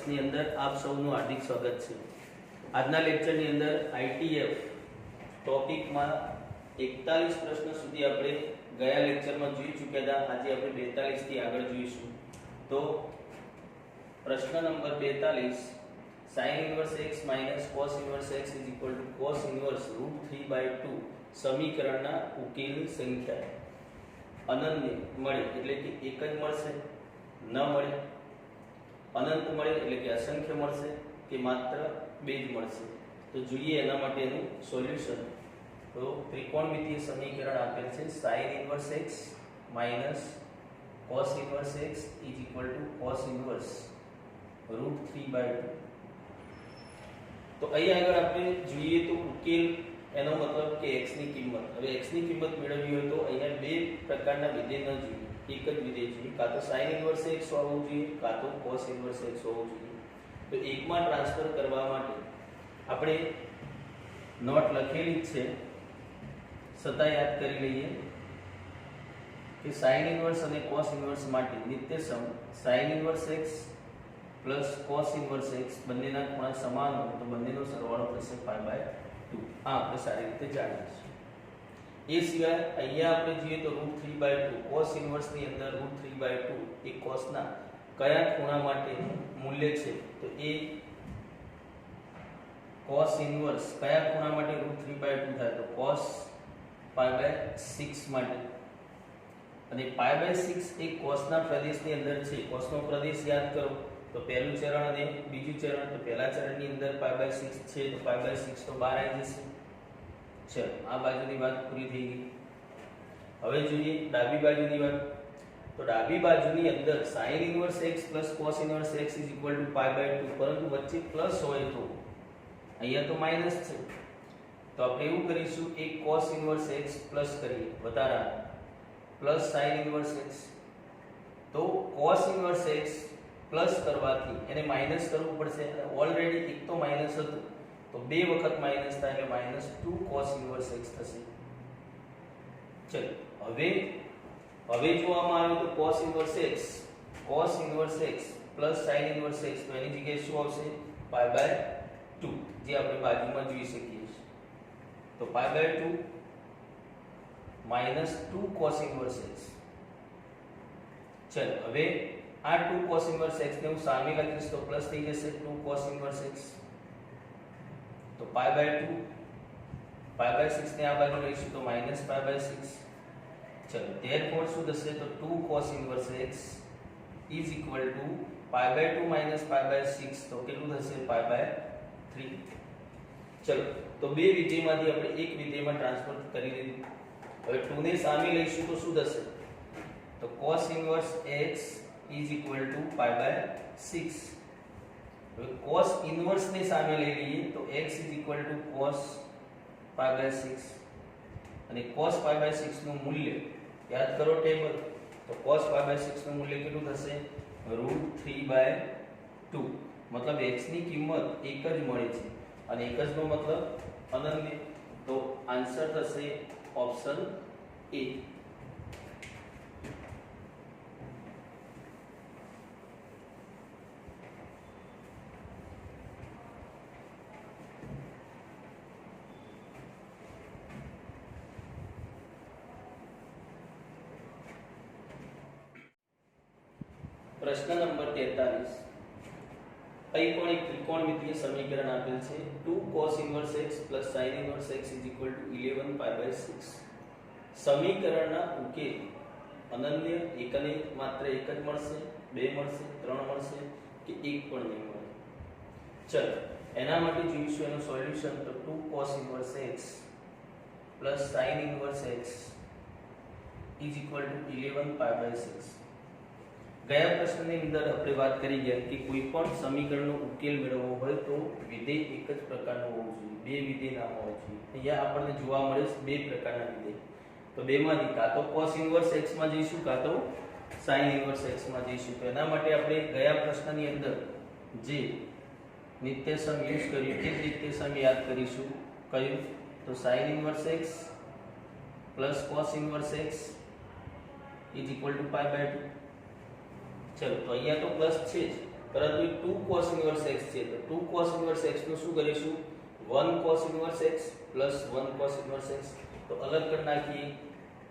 ની અંદર આપ સૌનું હાર્દિક સ્વાગત છે। આજના લેક્ચરની અંદર આઈટીએફ ટોપિકમાં 41 પ્રશ્ન સુધી આપણે ગયા લેક્ચરમાં જોઈ ચૂક્યા હતા। આજે આપણે 42 થી આગળ જોઈશું। તો પ્રશ્ન number 42 sin inverse x minus cos inverse x is equal to cos inverse √3/2 સમીકરણના ઉકેલની સંખ્યા અનન્ય મળે એટલે કે એક જ મળશે, ન મળે અનંત મળે એટલે કે અસંખ્ય મળશે કે માત્ર બે જ મળશે। તો જોઈએ એના માટેનું સોલ્યુશન। તો ત્રિકોણમિતિય સમીકરણ આપેલ છે sin inverse x minus cos inverse x is equal to cos inverse √3/2। તો અહીં આગળ આપણે જોઈએ તો ઉકેલ એનો મતલબ કે x ની કિંમત, હવે x ની કિંમત મેળવવી હોય તો અહીંયા બે પ્રકારના વિધેય ન જોઈએ, એક જ વિધેય જોઈએ, કાં તો sin inverse x હોવું જોઈએ કાં તો cos inverse x હોવું જોઈએ। તો એકમાં ટ્રાન્સફર કરવા માટે આપણે નોટ લખેલી જ છે, છતાં યાદ કરી લઈએ કે sin inverse અને cos inverse માટે નિત્યસમ sin inverse x plus cos inverse x બંનેના ખૂણા સમાન હોય તો બંનેનો સરવાળો થશે π/2। આ આપણે સારી રીતે જાણીએ છીએ। એ સિવાય અહીંયા આપણે જોઈએ તો √3/2 cos inverse ની અંદર √3/2 એ cos ના કયા ખૂણા માટે મૂલ્ય છે, તો એ cos inverse કયા ખૂણા માટે √3/2 થાય તો cos π/6 માટે, અને π/6 એ cos ના પ્રદેશની અંદર છે। cos નો પ્રદેશ યાદ કરો તો પહેલું ચરણ અને બીજું ચરણ, તો પહેલા ચરણની અંદર π/6 છે તો π/6 તો બહાર આવી જશે। ચલો આ બાજુની વાત પૂરી થઈ ગઈ। હવે જોઈએ ડાબી બાજુની વાત। તો ડાબી બાજુની અંદર sin inverse x cos inverse x = π/2, પરંતુ વચ્ચે પ્લસ હોય તો અહીંયા તો માઈનસ છે, તો આપણે એવું કરીશું એક cos inverse x પ્લસ કરીએ વધારાનું પ્લસ sin inverse x। તો cos inverse x પ્લસ કરવાથી એને માઈનસ કરવું પડશે, અને ઓલરેડી એક તો માઈનસ હતું તો બે વખત માઈનસ થાય એટલે -2 cos inverse x થશે। ચલો હવે જોવામાં આવે તો cos inverse x plus sin inverse x, તો એની જગ્યાએ શું આવશે π/2, જે આપણે બાજુમાં જોઈ શકીએ છીએ। તો π/2 -2 cos inverse x। ચલો હવે આ 2 cos inverse x ને હું સામે લખીશ તો પ્લસ થઈ જશે 2 cos inverse x। તો π/2 π/6 ને આ બાજુ લઈશું તો -π/6। ચલો therefore શું થશે તો 2 cos inverse x is equal to π/2 - π/6, તો કેટલું થશે π/3। ચલો તો બે વિધેયમાંથી આપણે એક વિધેયમાં ટ્રાન્સફર કરી દીધું। હવે 2 ને સામે લઈશું તો શું થશે તો cos inverse x is equal to π/6। હવે cos inverse ને સામે લઈ લઈએ તો x is equal to cos π/6, અને cos π/6 નું મૂલ્ય યાદ કરો ટેબલ, તો cos π/6 નું મૂલ્ય કેટલું થશે √3/2, મતલબ x ની કિંમત એક જ મળે છે અને એક જ નો મતલબ અનન્ય। તો આન્સર થશે ઓપ્શન એ। પ્રશ્ન નંબર 43 અહીં પણ એક ત્રિકોણમિતિય સમીકરણ આપેલ છે 2 cos inverse x plus sin inverse x is equal to 11 π/6। સમીકરણના ઉકેલ અનન્ય એક અને માત્ર એક જ મળશે, બે મળશે, ત્રણ મળશે કે એક પણ નહીં મળે। ચલો એના માટે જોઈશું એનું સોલ્યુશન। તો 2 cos inverse x plus sin inverse x is equal to 11 π/6। ગયા પ્રશ્નની અંદર આપણે વાત કરી ગયા કે કોઈ પણ સમીકરણનો ઉકેલ મેળવવો હોય તો વિધેય એક જ પ્રકારનું હોવું જોઈએ, બે વિધેય ના હોવા જોઈએ। અહીંયા આપણને જોવા મળે છે બે પ્રકારના વિધેય, તો બેમાંથી કાં તો cos inverse x માં જઈશું કાં તો sin inverse x માં જઈશું। તો એના માટે આપણે ગયા પ્રશ્નની અંદર જે નિત્યસમ યુઝ કર્યું તે જ નિત્યસમ યાદ કરીશું। કયું તો sin inverse x plus cos inverse x is equal to π/2। चलो तो અહીંયા તો પ્લસ છે જ, પરંતુ 2 cos ઇન્વર્સ x છે તો 2 cos ઇન્વર્સ x નું શું કરીશું 1 cos inverse x plus 1 cos inverse x તો અલગ કરી નાખીએ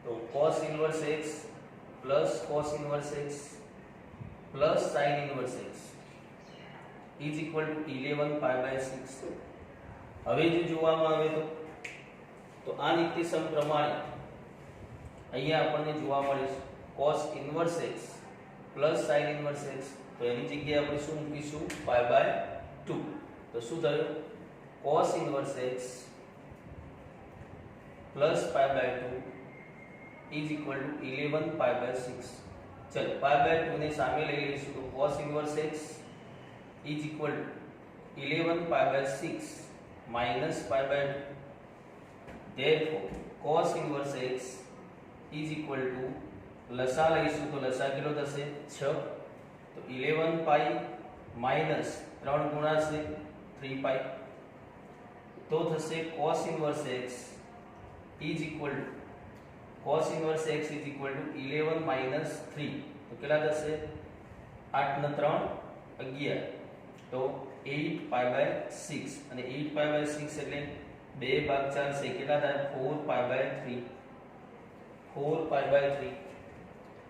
તો cos inverse x plus cos inverse x plus sin inverse x is equal to 11 pi by 6 હવે જો જોવામાં આવે તો આ નિત્યસમ પ્રમાણે અહીંયા આપણને જોવા મળે છે cos inverse x plus sin inverse x તો એની જગ્યાએ આપણે શું મૂકીશું પાઈ બાય 2 તો શું થયું cos inverse x plus pi by 2 is equal to 11 pi by 6 ચલો પાઈ બાય 2 ને સામે લઈ લઈશું તો cos inverse x is equal to 11 pi by 6 minus pi by 2. Therefore, cos inverse x is equal to લસા લઈશું તો લસા કેટલો થશે 6 તો 11 પાઈ માઈનસ 3 ગુણાશે 3 પાઈ તો થશે cos inverse x is equal to cos inverse x is equal to 11 minus 3 તો કેટલા થશે 8 ને 3 11 તો 8 પાઈ બાય 6 અને 8 પાઈ બાય 6 એટલે 2 ભાગ 4 છે કેટલા થાય 4 પાઈ બાય 3 4 પાઈ બાય 3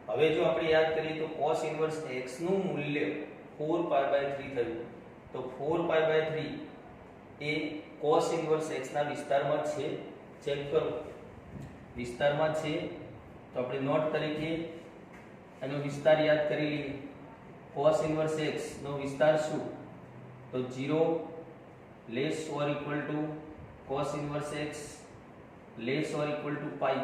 હવે જો આપણે યાદ કરીએ તો cos ઇન્વર્સ x નું મૂલ્ય 4 પાઈ બાય 3 થયું તો 4 પાઈ બાય 3 એ cos ઇન્વર્સ x ના વિસ્તારમાં છે ચેક કરો વિસ્તારમાં છે તો આપણે નોટ તરીકે એનો વિસ્તાર યાદ કરી લઈએ cos ઇન્વર્સ x નો વિસ્તાર શું तो 0 less or equal to cos inverse x less or equal to pi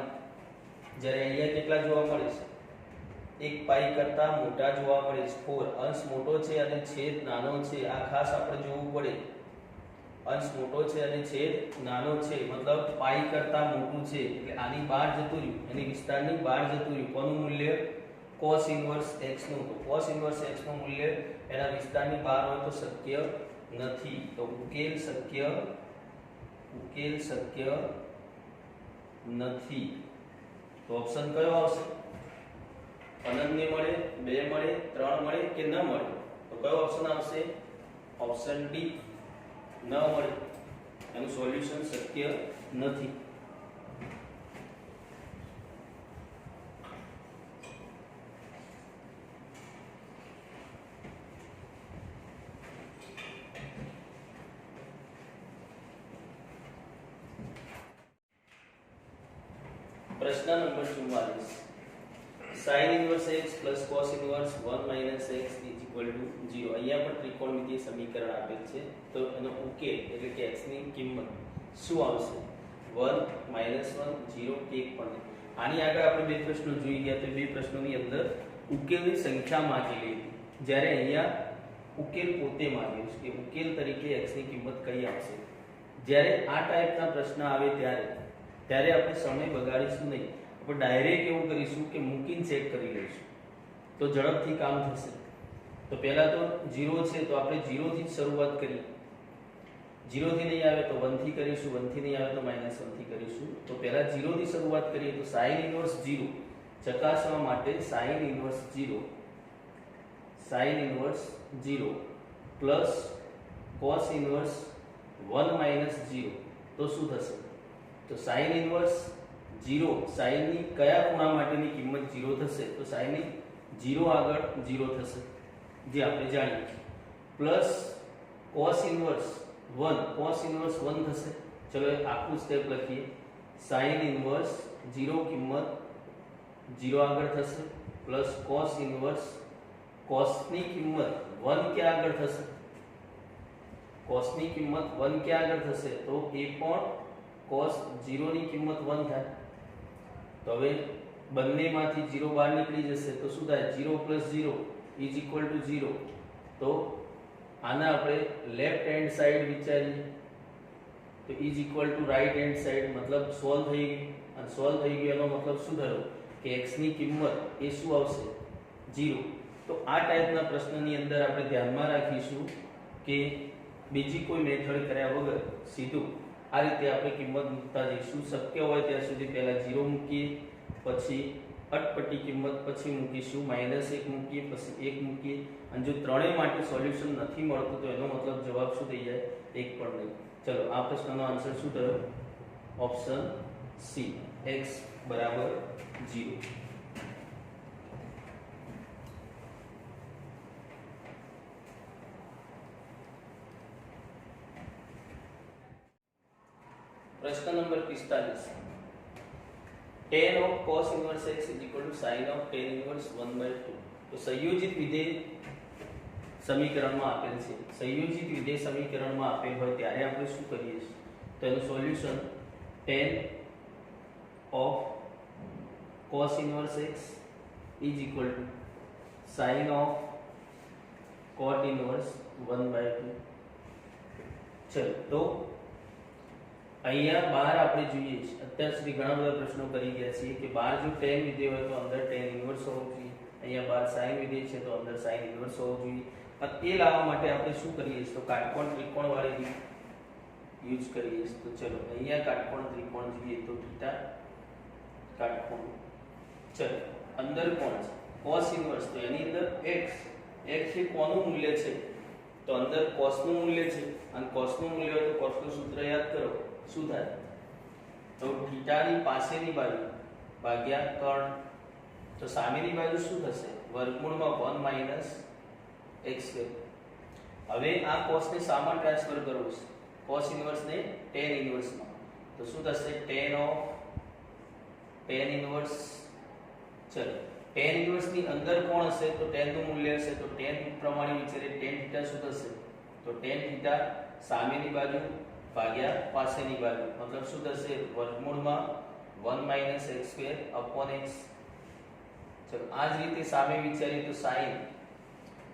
જ્યારે અહીંયા કેટલા જોવા મળે છે એક પાઈ કરતા મોટા જોવા મળે છે 4 અંશ મોટો છે અને છેદ નાનો છે આ ખાસ આપણે જોવું પડે અંશ મોટો છે અને છેદ નાનો છે મતલબ પાઈ કરતા મોટું છે એટલે આની બહાર જતું રહ્યું એની વિસ્તારની બહાર જતું રહ્યું કોનું મૂલ્ય cos ઇનવર્સ x નું તો cos ઇનવર્સ x નું મૂલ્ય એના વિસ્તારની બહાર હોય તો શક્ય નથી તો ઉકેલ શક્ય નથી તો ઓપ્શન કયો આવશે અનન્ય મળે 2 મળે 3 મળે કે ન મળે તો કયો ઓપ્શન આવશે ઓપ્શન ડી ન મળે એનું સોલ્યુશન શક્ય નથી प्रश्न number 44 sin inverse x plus cos inverse 1 minus x is equal to 0 અહીંયા પર ત્રિકોણમિતીય સમીકરણ આપેલ છે તો એનો ઉકેલ એટલે કે x ની કિંમત શું આવશે 1 -1 0 કે 1 પણ આની આગળ આપણે બે પ્રશ્નો જોઈ ગયા તો બે પ્રશ્નોની અંદર ઉકેલની સંખ્યા માંગેલી હતી જ્યારે અહીંયા ઉકેલ પોતે માંગ્યો છે કે ઉકેલ તરીકે x ની કિંમત કઈ આવશે જ્યારે આ ટાઈપના પ્રશ્ન આવે ત્યારે આપણે સમય બગાડીશું નહીં આપણે ડાયરેક્ટ એવું કરીશું કે મૂકીને ચેક કરી લઈશું તો ઝડપથી કામ થશે તો પહેલા તો 0 છે તો આપણે 0 થી જ શરૂઆત કરીએ 0 થી નહીં આવે તો 1 થી કરીશું 1 થી નહીં આવે તો -1 થી કરીશું તો પહેલા 0 થી શરૂઆત કરીએ તો sin ઇનવર્સ 0 ચકાસવા માટે sin inverse 0 plus cos inverse 1 -0 તો શું થશે तो sin इनवर्स 0 sin ની કયા ખૂણા માટેની કિંમત 0 થશે તો sin ની 0 આગળ 0 થશે જે આપણે જાણીએ પ્લસ cos ઇનવર્સ 1 થશે ચલો આખું સ્ટેપ લખીએ sin ઇનવર્સ 0 કિંમત 0 આગળ થશે પ્લસ cos ઇનવર્સ cos ની કિંમત 1 કે આગળ થશે cos ની કિંમત 1 કે આગળ થશે તો એ પણ cos 0 ની કિંમત 1 થાય તો હવે બંનેમાંથી 0 બહાર નીકળી જશે તો શું થાય 0 + 0 = 0 તો આના આપણે લેફ્ટ હેન્ડ સાઈડ વિચારીએ તો = રાઈટ હેન્ડ સાઈડ મતલબ સોલ્વ થઈ ગયું અને સોલ્વ થઈ ગયો એનો મતલબ શું થયો કે x ની કિંમત એ શું આવશે 0 તો આ ટાઈપના પ્રશ્નની અંદર આપણે ધ્યાનમાં રાખીશું કે બીજી કોઈ મેથડ કર્યા વગર સીધું આ રીતે આપણે કિંમત મૂકતા જઈશું શક્ય હોય ત્યાં સુધી પહેલા 0 મૂકીએ પછી અટપટી કિંમત પછી મૂકીશું, -1 મૂકીએ, પછી 1 મૂકીએ, અને જો ત્રણેય માટે સોલ્યુશન નથી મળતું તો એનો મતલબ જવાબ શું થઈ જાય? 1 પણ નહીં. ચલો આ પ્રશ્નનો આન્સર શું થયો? ઓપ્શન સી, x બરાબર 0. प्रश्न number 45. tan of cos inverse x is equal to sin of tan inverse 1/2. तो संयोजित विधेय समीकरणમાં આપેલ છે. સંયોજિત વિધેય સમીકરણમાં આપેલ હોય ત્યારે આપણે શું કરીએ? તો એનું solution tan of cos inverse x is equal to sin of cot inverse 1/2. चलो तो અહીંયા બહાર આપણે જોઈએ છે, અત્યાર સુધી ઘણા બધા પ્રશ્નો કરી ગયા છીએ કે બહાર જો tan વિધેય હોય તો અંદર tan ઇન્વર્સ હોવું જોઈએ, અહીંયા બહાર sin વિધેય છે તો અંદર sin ઇન્વર્સ હોવું જોઈએ. એ લાવવા માટે આપણે શું કરીએ તો કાટકોણ ત્રિકોણ વાળી રીત યુઝ કરીએ. તો ચલો અહીંયા કાટકોણ ત્રિકોણ જોઈએ તો થીટા કાટકોણ. ચલો અંદર કોણ છે? cos ઇન્વર્સ, તો એની અંદર x એ કોનું મૂલ્ય છે? તો અંદર cos નું મૂલ્ય છે, અને cos નું મૂલ્ય હોય તો cos નું સૂત્ર યાદ કરો, શું થાય? તો થીટાની પાસેની બાજુ ભાગ્યા કર્ણ, તો સામેની બાજુ શું થશે? વર્ગમૂળમાં 1 - x². હવે આ cos ને સામા ટ્રાન્સફર કરવું છે, cos ઇન્વર્સ ને tan ઇન્વર્સ માં, તો શું થશે? tan of tan inverse. ચલો tan ઇન્વર્સ ની અંદર કોણ હશે? તો tan નું મૂલ્ય હશે, તો tan પ્રમાણે વિચારે tan થીટા શું થશે? તો tan થીટા સામેની બાજુ ભાગ્યા પાસેની બાજુ, મતલબ શું થશે? વર્ગમૂળમાં 1 - x² upon x. ચલો આ જ રીતે સામે વિચારીએ તો sin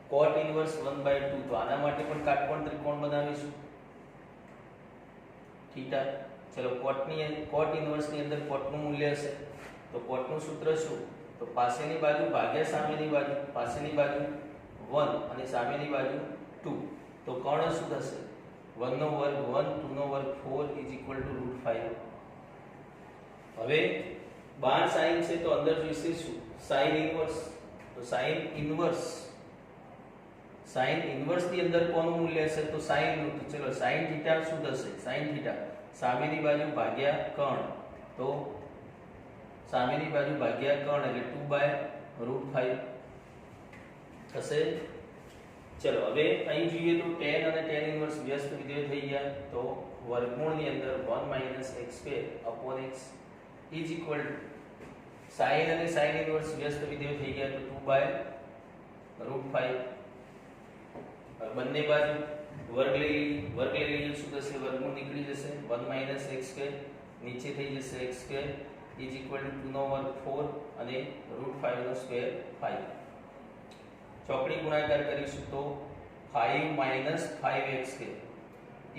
cot ઇન્વર્સ 1/2, તો આના માટે પણ કાટકોણ ત્રિકોણ બનાવીશું થીટા. ચલો cot ઇન્વર્સ ની અંદર cot નું મૂલ્ય હશે, તો cot નું સૂત્ર શું? તો પાસેની બાજુ ભાગ્યા સામેની બાજુ, પાસેની બાજુ 1 અને સામેની બાજુ 2, તો કર્ણ શું થશે? 1 નો વર્ગ 1, 2 નો વર્ગ 4 = √5. હવે 12 sin છે તો અંદર જોઈશે શું? sin inverse. તો sin ઇન્વર્સ ની અંદર કોનું મૂલ્ય હશે? તો sin નું. તો ચલો sin થીટા શું થશે? sin થીટા સામેની બાજુ ભાગ્યા કર્ણ, તો સામેની બાજુ ભાગ્યા કર્ણ એટલે 2/√5 થશે. ચલો હવે અહીં જોઈએ તો tan અને tan ઇન્વર્સ વ્યસ્ત વિધેય થઈ ગયા, તો વર્ગમૂળની અંદર 1 - x² upon x is equal to sin અને sin ઇન્વર્સ વ્યસ્ત વિધેય થઈ ગયા, તો 2/√5. બંને બાજુ વર્ગ લઈ લઈએ, શું થશે? વર્ગમૂળ નીકળી જશે, 1 - x², નીચે થઈ જશે x² is equal to 2 નો વર્ગ 4 અને √5 નો સ્ક્વેર 5. ચોકડી ગુણાકાર કરીશું તો 5 - 5x²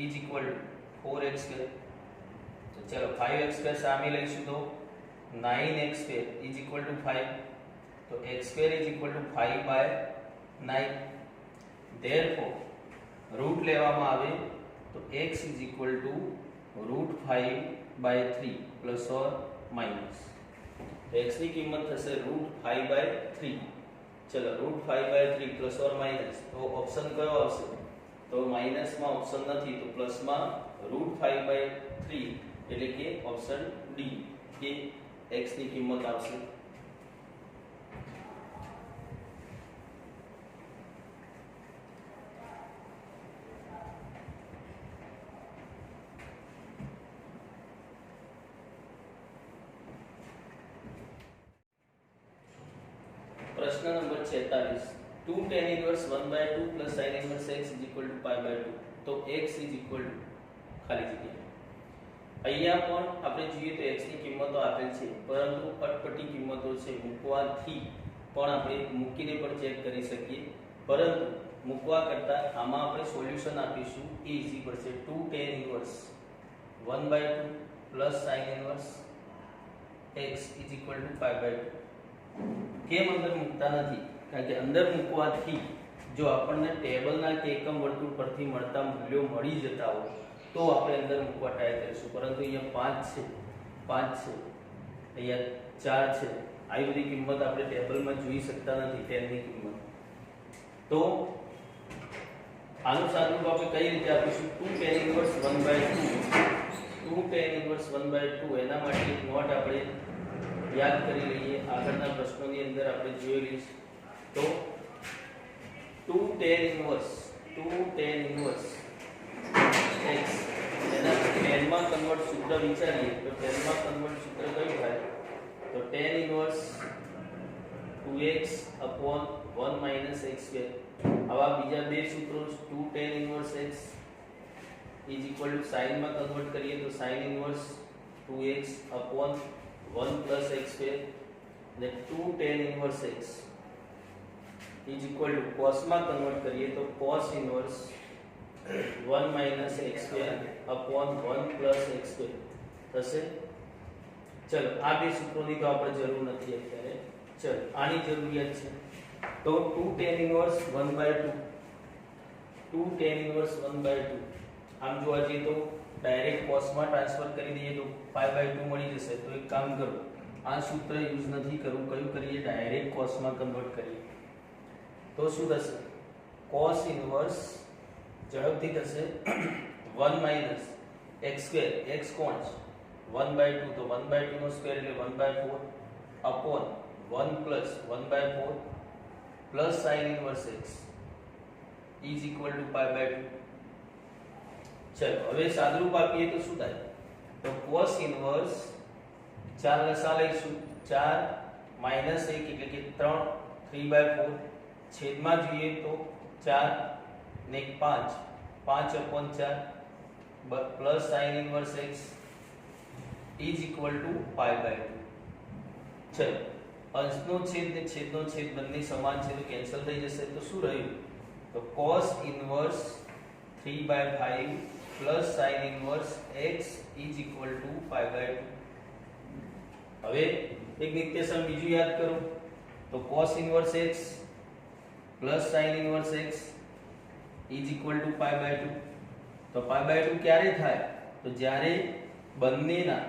is equal to 4x². તો ચલો 5x² સામે લઈશું તો 9x² is equal to 5, તો x² is equal to 5/9. therefore route લેવામાં આવે તો x is equal to √5/3 plus or minus. તો x ની કિંમત થશે √5/3. ચલો √5/3 પ્લસ ઓર માઈનસ, તો ઓપ્શન કયો આવશે? તો માઈનસમાં ઓપ્શન નથી, તો પ્લસમાં √5/3 એટલે કે ઓપ્શન ડી કે x ની કિંમત આવશે. प्रश्न number 46. 2 tan inverse 1/2 plus sin inverse x is equal to pi/2. तो x is equal to ખાલી જગ્યા. અહીંયા પણ આપણે જોઈએ તો x ની કિંમતો આપેલ છે, પરંતુ અટપટી કિંમતો છે, મૂકવાથી પણ આપણે મૂકીને પણ ચેક કરી શકીએ, પરંતુ મૂકવા કરતા આમાં આપણે સોલ્યુશન આપીશું. a is equal to 2 tan inverse 1/2 plus sin inverse x is equal to pi/2. કેમ અંદર મૂકતા નથી? કારણ કે અંદર મૂકવાથી જો આપણને ટેબલના કે એકમ વર્તુળ પરથી મળતા મૂલ્યો મળી જતા હોય તો આપણે અંદર મૂકવા ટ્રાય કરીશું, પરંતુ અહીંયા 5 છે, અહીંયા 4 છે, આવી બધી કિંમત આપણે ટેબલમાં જોઈ શકતા નથી tan ની કિંમત. તો આનું સાદુરૂપ આપણે કઈ રીતે આપીશું? 2 tan inverse 1/2 2 tan inverse 1/2 એના માટે એક નોટ આપણે યાદ કરી લઈએ. આગળના પ્રશ્નોની અંદર આપણે જોયેલી છે. તો 2 tan inverse x એના tan માં કન્વર્ટ સૂત્ર વિચારીએ તો tan માં કન્વર્ટ સૂત્ર કયું થાય? તો tan inverse 2x upon 1 - x square. આવા બીજા બે સૂત્રો 2 tan inverse x is equal to sin માં કન્વર્ટ કરીએ તો sin inverse 2x upon 1 plus x square અને 2 tan inverse x is equal to cos માં કન્વર્ટ કરીએ તો cos inverse 1 minus x square upon 1 plus x square થશે. ચલો આ બે સૂત્રોની તો આપણે જરૂર નથી અત્યારે. ચલો આની જરૂરિયાત છે. તો 2 tan inverse 1/2 2 tan inverse 1/2 આમ જોવા જઈએ તો ડાયરેક્ટ cos માં ટ્રાન્સફર કરી દઈએ તો pi/2 મળી જશે. તો એક કામ કરો, આ સૂત્ર યુઝ નથી કરવું. કયું કરીએ? ડાયરેક્ટ cos માં કન્વર્ટ કરીએ. તો શું થશે? cos inverse ઝડપથી થશે 1 minus x square. x કોણ છે? 1/2 તો 1/2 નો સ્ક્વેર એટલે 1/4 upon 1 plus 1/4 plus sin inverse x is equal to pi/2. ચલો હવે સાદુરૂપ આપીએ તો શું થાય? તો cos inverse 4 લસા લઈશું. 4 minus 1 એટલે કે 3 3/4 છેદમાં જોઈએ તો 4 ને 5 5 upon 4 plus sin inverse x is equal to pi/2. ચલો અંશનો છેદ ને છેદનો છેદ બંને સમાન છે તો કેન્સલ થઈ જશે. તો શું રહ્યું? તો cos inverse 3/5 plus sin inverse x is equal to pi/2. હવે એક નિત્યસમ બીજું યાદ કરો. તો cos inverse x plus sin inverse x is equal to pi/2. તો pi/2 ક્યારે થાય? તો જ્યારે બંનેના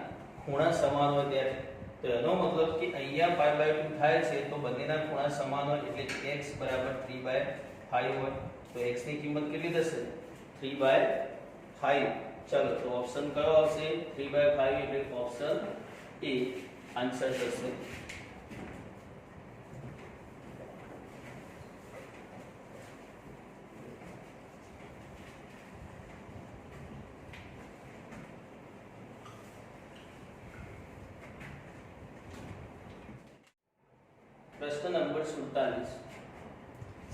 ખૂણા સમાન હોય ત્યારે. તો એનો મતલબ કે અહીંયા pi/2 થાય છે તો બંનેના ખૂણા સમાન હોય એટલે x બરાબર 3/5 હોય. તો x ની કિંમત કેટલી થશે? 3/5. ચલો તો ઓપ્શન કયો આવશે? 3/5 એટલે ઓપ્શન એ આન્સર થશે. प्रश्न number 47.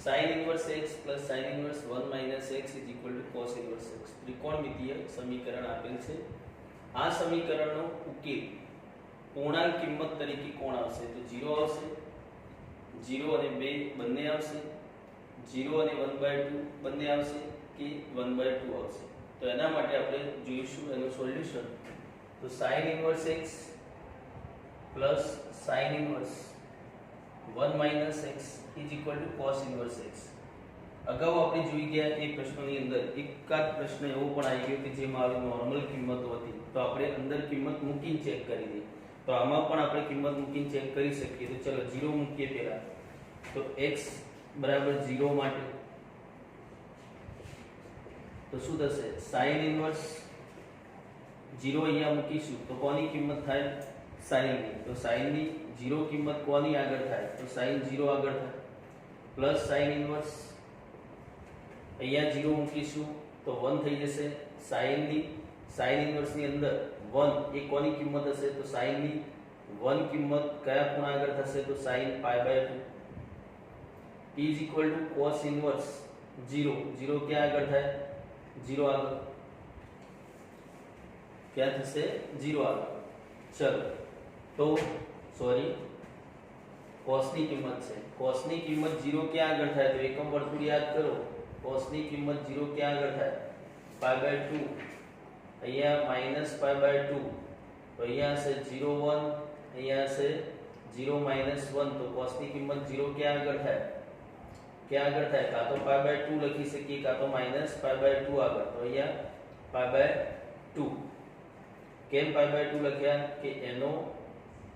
sin inverse x plus sin inverse 1 minus x is equal to cos inverse x. ત્રિકોણમિતીય સમીકરણ આપેલ છે. આ સમીકરણનો ઉકેલ પૂર્ણાંક કિંમત તરીકે કોણ આવશે? તો 0 આવશે. 0 અને 2 બંને આવશે. 0 અને 1/2 બંને આવશે કે 1/2 આવશે. તો એના માટે આપણે જોઈશું એનું સોલ્યુશન. તો sin inverse x plus sin inverse 1 minus x is equal to cos inverse x. અગાઉ આપણે જોઈ ગયા એ પ્રશ્નોની અંદર એકાદ પ્રશ્ન એવો પણ આવી ગયો કે જેમાં આવી નોર્મલ કિંમતો હતી તો આપણે અંદર કિંમત મૂકીને ચેક કરી દઈએ. તો આમાં પણ આપણે કિંમત મૂકીને ચેક કરી શકીએ. તો ચલો 0 મૂકીએ પહેલા. તો x બરાબર 0 માટે તો શું થશે? sin inverse 0 અહીંયા મૂકીશું તો કોની કિંમત થાય? sin ની. તો sin ની 0 કિંમત કોની આગળ થાય? તો sin 0 આગળ થાય પ્લસ sin ઇનવર્સ અહીંયા 0 મૂકીશું તો 1 થઈ જશે. sin ઇનવર્સ ની અંદર 1 એ કોની કિંમત હશે? તો sin ની 1 કિંમત કયા ખૂણા આગળ થશે? તો sin pi/2 is equal to cos inverse 0 0 ક્યાં આગળ થાય? 0 આગળ ક્યાં થશે? 0 આગળ. ચલો તો સોરી cos ની કિંમત છે. cos ની કિંમત 0 ક્યાં આગળ થાય? તો એકમ વર્તુળ યાદ કરો. cos ની કિંમત 0 ક્યાં આગળ થાય? pi/2 અહીંયા -pi/2 તો અહીંયા હશે 0 1 અહીંયા હશે 0 -1 તો cos ની કિંમત 0 ક્યાં આગળ થાય? ક્યાં આગળ થાય? કાં તો pi/2 લખી શકીએ કાં તો -pi/2 આગળ. તો અહીંયા pi/2 કેમ pi/2 લખ્યા કે એનો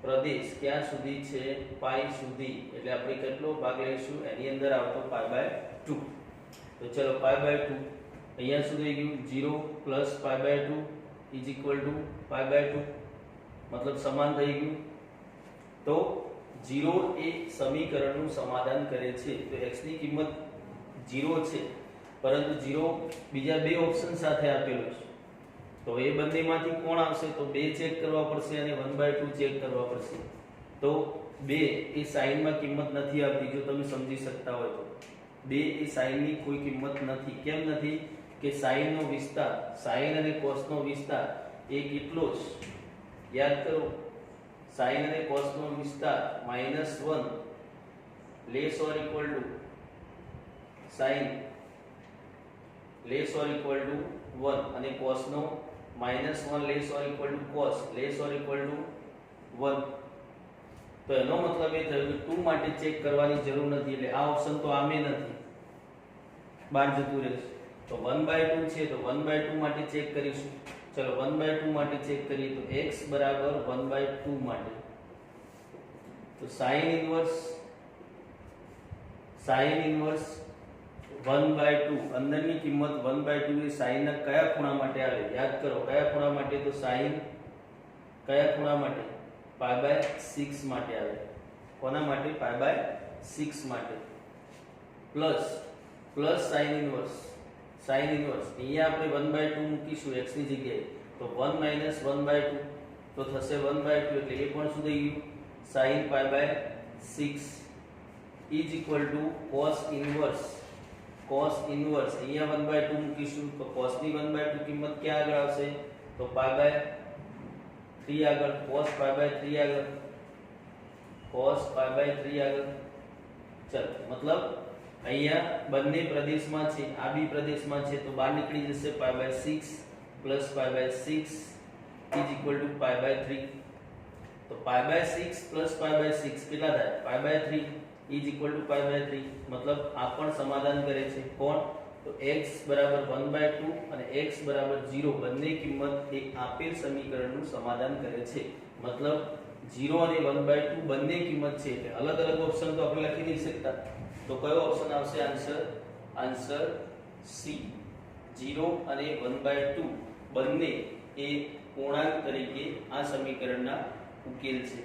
પ્રદેશ ક્યાં સુધી છે? પાઈ સુધી. એટલે આપણે કેટલો ભાગ લઈશું? એની અંદર આવતો π/2. તો ચલો π/2 અહીંયા સુધી ગયું 0 પ્લસ π/2 ઇઝ ઇક્વલ ટુ π/2, મતલબ સમાન થઈ ગયું. તો 0 એ સમીકરણનું સમાધાન કરે છે. તો x ની કિંમત 0 છે, પરંતુ 0 બીજા બે ઓપ્શન સાથે આપેલો છે. તો એ બંનેમાંથી કોણ આવશે? તો 2 ચેક કરવા પડશે અને 1/2 ચેક કરવા પડશે. તો 2 એ સાઈનમાં કિંમત નથી આપતી, જો તમે સમજી શકતા હોય તો. 2 એ સાઈનની કોઈ કિંમત નથી. કેમ નથી? કે સાઈનનો વિસ્તાર, સાઈન અને કોસનો વિસ્તાર એ કેટલો છે? યાદ કરો, સાઈન અને કોસનો વિસ્તાર -1 less or equal to sine less or equal to 1 અને કોસનો -1 less or equal to cos less or equal to 1. તો એનો મતલબ એ થયો કે 2 માટે ચેક કરવાની જરૂર નથી, એટલે આ ઓપ્શન તો આમે નથી, બહાર જતું રહેશે. તો 1/2 છે, તો 1/2 માટે ચેક કરીશું. ચલો 1/2 માટે ચેક કરીએ તો x બરાબર 1/2 માટે. તો sin ઇન્વર્સ 1/2 અંદરની કિંમત 1/2 ની sin ના કયા ખૂણા માટે આવે? યાદ કરો, કયા ખૂણા માટે? તો sin કયા ખૂણા માટે? π/6 માટે આવે. કોના માટે? π/6 માટે. પ્લસ sin ઇન્વર્સ અહીંયા આપણે 1/2 મૂકીશું x ની જગ્યાએ, તો 1 - 1/2 તો થશે 1/2, એટલે એ પણ શું થઈ ગયું? sin π/6 is equal to cos inverse અહીંયા 1/2 મૂકીશું, તો cos ની 1/2 કિંમત ક્યાં આગળ આવશે? તો π/3 આગળ, cos π/3 આગળ, cos π/3 આગળ. ચલો, મતલબ અહીંયા બંને પ્રદેશમાં છે, આ બી પ્રદેશમાં છે, તો બહાર નીકળી જશે π/6 પ્લસ π/6 ઇઝ ઇક્વલ ટુ π/3. તો π/6 પ્લસ π/6 કેટલા થાય? π/3 ઇઝ ઇક્વલ ટુ π/3. મતલબ આ પણ સમાધાન કરે છે. કોણ? તો x બરાબર 1/2 અને x બરાબર 0 બંને કિંમત એ આપેલ સમીકરણનું સમાધાન કરે છે. મતલબ 0 અને 1/2 બંને કિંમત છે, એટલે અલગ અલગ ઓપ્શન તો આપણે લખી નહીં શકતા. તો કયો ઓપ્શન આવશે? Answer C. 0 અને 1/2 બંને એ પૂર્ણાંક તરીકે આ સમીકરણના ઉકેલ છે.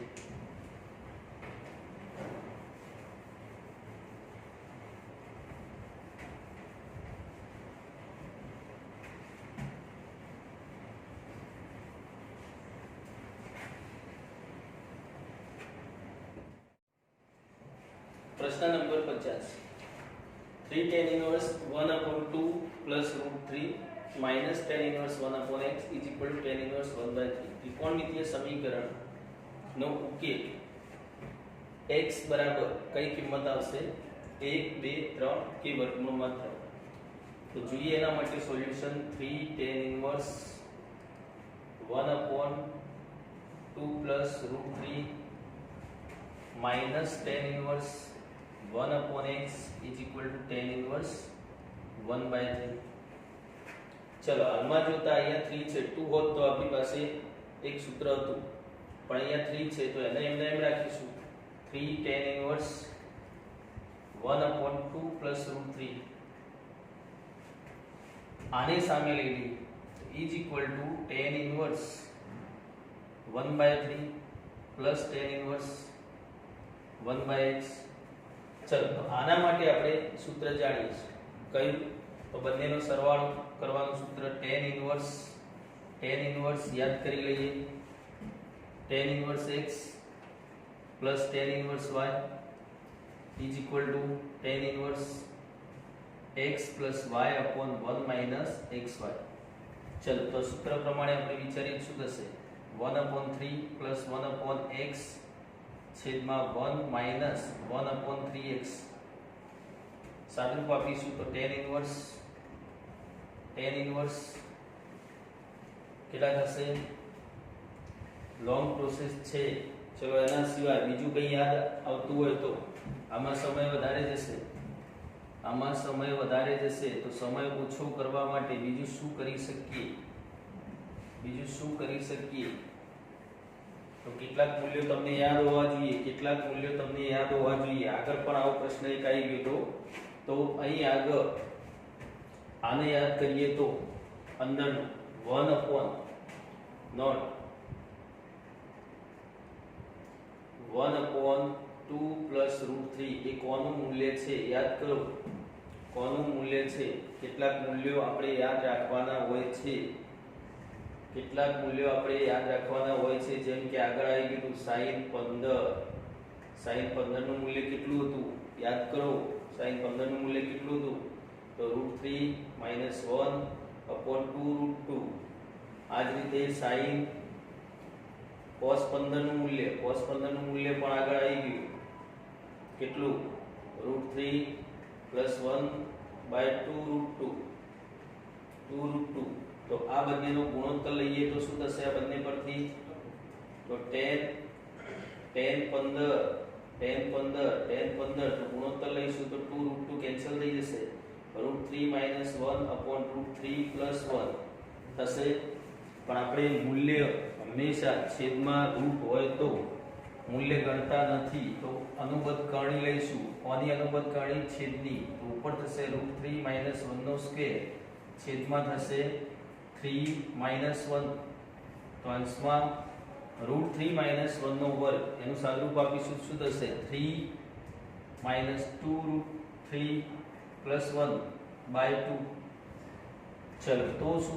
प्रश्न number 50. 3 tan inverse 1/2 plus √3 minus tan inverse 1/x is equal to tan inverse 1/3. त्रिकोणमितीय समीकरण નો ઉકેલ x બરાબર કઈ કિંમત આવશે? 1 2 3 કે વર્ગમૂળમાં 3. તો જોઈએ એના માટે solution. 3 tan inverse 1/2 plus √3 minus tan inverse 1/x is equal to tan inverse 1/3. ચલો હાલમાં જોતા અહીંયા 3 છે, 2 હોત તો આપણી પાસે એક સૂત્ર હતું, પણ અહીંયા 3 છે તો એને એમ રાખીશું. 3 tan inverse 1/2 plus √3 આને સામે લઈ લઈએ is equal to tan inverse 1/3 plus tan inverse 1/x. ચલો તો આના માટે આપણે સૂત્ર જાણીએ છીએ. કયું? તો બંનેનો સરવાળો કરવાનું સૂત્ર tan inverse યાદ કરી લઈએ. tan inverse x plus tan inverse y is equal to tan inverse x plus y upon 1 minus xy. ચલો તો સૂત્ર પ્રમાણે આપણે વિચારીએ શું થશે? 1/3 plus 1/x છેદમાં 1 minus 1/3x. સાદુરૂપ આપીશું તો tan inverse કેટલા થશે? લોંગ પ્રોસેસ છે. ચલો એના સિવાય બીજું કંઈ યાદ આવતું હોય તો આમાં સમય વધારે જશે, તો સમય ઓછો કરવા માટે બીજું શું કરી શકીએ? તો કેટલાક મૂલ્યો તમને યાદ હોવા જોઈએ, કેટલાક મૂલ્યો તમને યાદ હોવા જોઈએ. આગળ પણ આવો પ્રશ્ન એક આવી ગયો તો અહીં આગળ આને યાદ કરીએ તો અંદરનું 1 upon not 1 upon 2 plus root 3 એ કોનું મૂલ્ય છે યાદ કરો. કોનું મૂલ્ય છે? કેટલાક મૂલ્યો આપણે યાદ રાખવાના હોય છે, કેટલાક મૂલ્યો આપણે યાદ રાખવાના હોય છે. જેમ કે આગળ આવી ગયું sin 15. sin 15 નું મૂલ્ય કેટલું હતું યાદ કરો. sin 15 નું મૂલ્ય કેટલું હતું? તો √3 - 1 upon 2 √2. આ જ રીતે sin cos 15 નું મૂલ્ય, cos 15 નું મૂલ્ય પણ આગળ આવી ગયું. કેટલું? √3 + 1/2 √2. તો આ બંનેનો ગુણોત્તર લઈએ તો શું થશે આ બંને પરથી? તો 10 15 તો ગુણોત્તર લઈશું તો 2 √2 કેન્સલ થઈ જશે. √3 - 1 upon √3 + 1 થશે. પણ આપણે મૂલ્ય હંમેશા છેદમાં રૂટ હોય તો મૂલ્ય ગણતા નથી, તો અનુબદ્ધ કરણી લઈશું. કોની અનુબદ્ધ કરણી? છેદની. તો ઉપર થશે √3 - 1 નો સ્ક્વેર છેદમાં થશે 3 - 1. તો અંશમાં √3 - 1 નો વર્ગ એનું સાદુરૂપ આપીશું. શું થશે? 3 - 2 √3 + 1/2. ચલો તો શું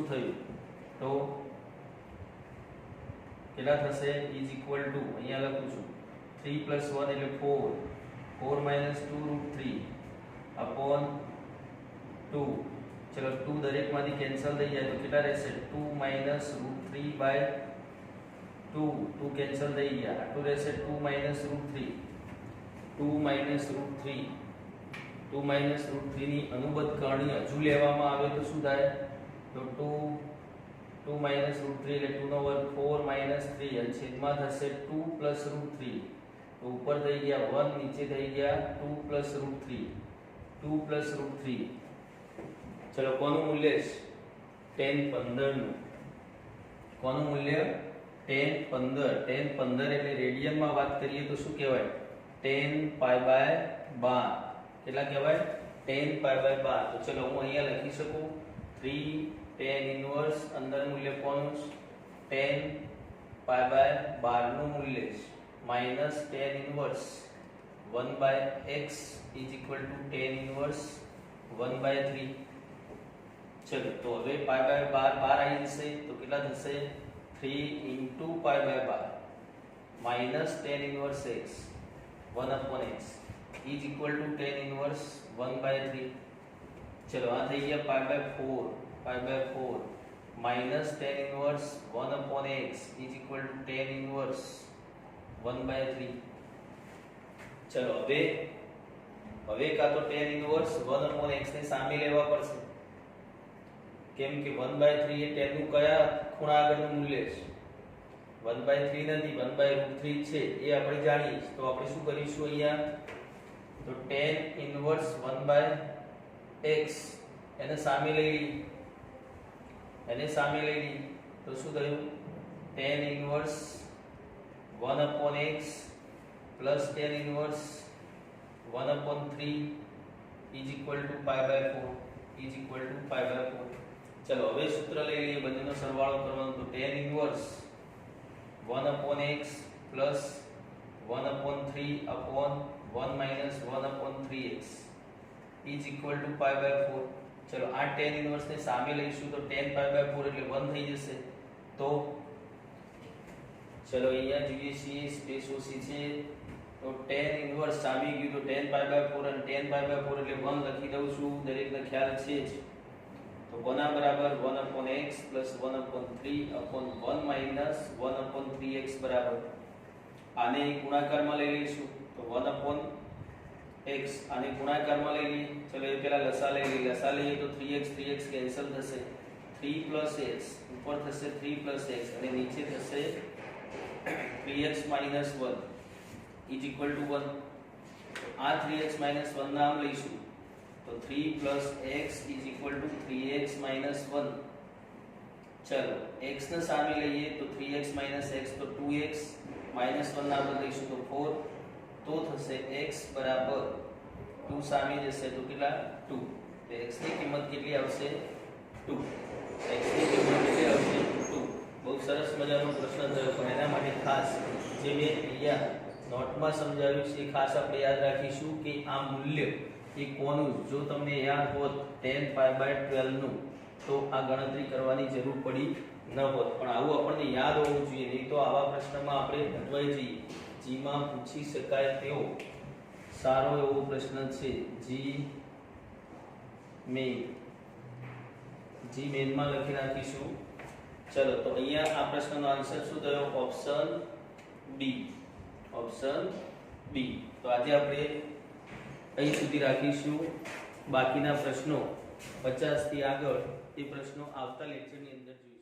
થયું? તો કેટલા થશે? ઇઝ ઇક્વલ ટુ અહીંયા લખું છું 3 + 1 એટલે 4 4 - 2 √3 upon 2. ચલો 2 દરેકમાંથી કેન્સલ થઈ જાય તો કેટલા રહેશે? 2 - √3/2. 2 કેન્સલ થઈ ગયા. આટલું રહેશે 2 - √3. 2 - √3 ની અનુબદ્ધ કરણી હજુ લેવામાં આવે તો શું થાય? તો 2 - √3 એટલે 2 નો વર્ગ 4 - 3 અને છેદમાં થશે 2 + √3. તો ઉપર થઈ ગયા 1, નીચે થઈ ગયા 2 + √3. 2 + √3. ચલો કોનું મૂલ્ય? 10 15 નું. કોનું મૂલ્ય? 10 15. 10 15 એટલે રેડિયનમાં વાત કરીએ તો શું કહેવાય? 10π/12. કેટલા કહેવાય? 10π/12. તો ચલો હું અહીંયા લખી શકું 3 tan ઇન્વર્સ અંદર મૂલ્ય કોનું? 10π/12 નું મૂલ્ય minus tan inverse 1/x is equal to tan inverse 1/3. ચલો તો હવે π/12 બહાર આવી જશે તો કેટલા થશે? 3 × π/12 minus tan inverse x 1/x is equal to tan inverse 1/3. ચલો આ થઈ ગયા π/4 minus tan inverse 1/x is equal to tan inverse 1/3. ચલો હવે કાં તો tan ઇન્વર્સ 1/x ને સામે લેવા પડશે, કેમ કે 1/3 એ tan નું કયા ખૂણા આગળનું મૂલ્ય છે? 1/3 નથી, 1/√3 છે એ આપણે જાણીએ છીએ. તો આપણે શું કરીશું અહીંયા? તો tan ઇન્વર્સ 1/x એને સામે લઈ લઈએ તો શું થયું? tan inverse 1/x plus tan inverse 1/3 is equal to π/4. ચલો હવે સૂત્ર લઈ લઈએ, બંનેનો સરવાળો કરવાનો. તો tan inverse 1/x plus 1/3 upon 1 minus 1/3x is equal to π/4. ચલો આ tan ઇન્વર્સ ને સામે લઈશું તો tan π/4 એટલે 1 થઈ જશે. તો ચલો અહીંયા જોઈએ છીએ સ્પેસ ઓછી છે તો tan ઇન્વર્સ સામે ગયું તો tan π/4 અને tan π/4 એટલે 1 લખી દઉં છું, દરેકને ખ્યાલ છે જ. તો કોના બરાબર 1/x plus 1/3 upon 1 minus 1/3x બરાબર. આને ગુણાકારમાં લઈ લઈશું તો 1/x આને ગુણાકારમાં લઈ લઈએ. ચલો એ પહેલા લસા લઈ લઈએ. લસા લઈએ તો 3x કેન્સલ થશે, 3 plus x ઉપર થશે 3 plus x અને નીચે થશે 3x minus 1 is equal to 1. આ 3x minus 1 નામ લઈશું તો 3 plus x is equal to 3x minus 1. चलो x ने सामे લઈએ તો 3x - x તો 2x -1 ના બદલીશું તો 4 તો થશે x બરાબર 2 સામે જશે તો કેટલા 2 તો x ની કિંમત કેટલી આવશે 2 x ની કિંમત કેટલી આવશે 2 બહુ સરસ મજાનો પ્રશ્ન થયો પણ એના માટે ખાસ જે મેં અહીંયા નોટમાં સમજાવ્યું છે ખાસ આપણે યાદ રાખીશું કે આ મૂલ્ય એ કોનું જો તમને યાદ હોત 10π/12 નું તો આ ગણતરી કરવાની જરૂર પડી ન હોત પણ આવું આપણને યાદ હોવું જોઈએ નહીં તો આવા પ્રશ્નમાં આપણે અટવાઈ જઈએ જીમાં પૂછી શકાય તેવો સારો એવો પ્રશ્ન છે જી મેનમાં લખી નાખીશું ચલો તો અહીંયા આ પ્રશ્નનો આન્સર શું થયો ઓપ્શન બી તો આજે આપણે અહીં સુધી રાખીશું બાકીના પ્રશ્નો 50 થી આગળ એ પ્રશ્નો આવતા લેક્ચરની અંદર જોઈએ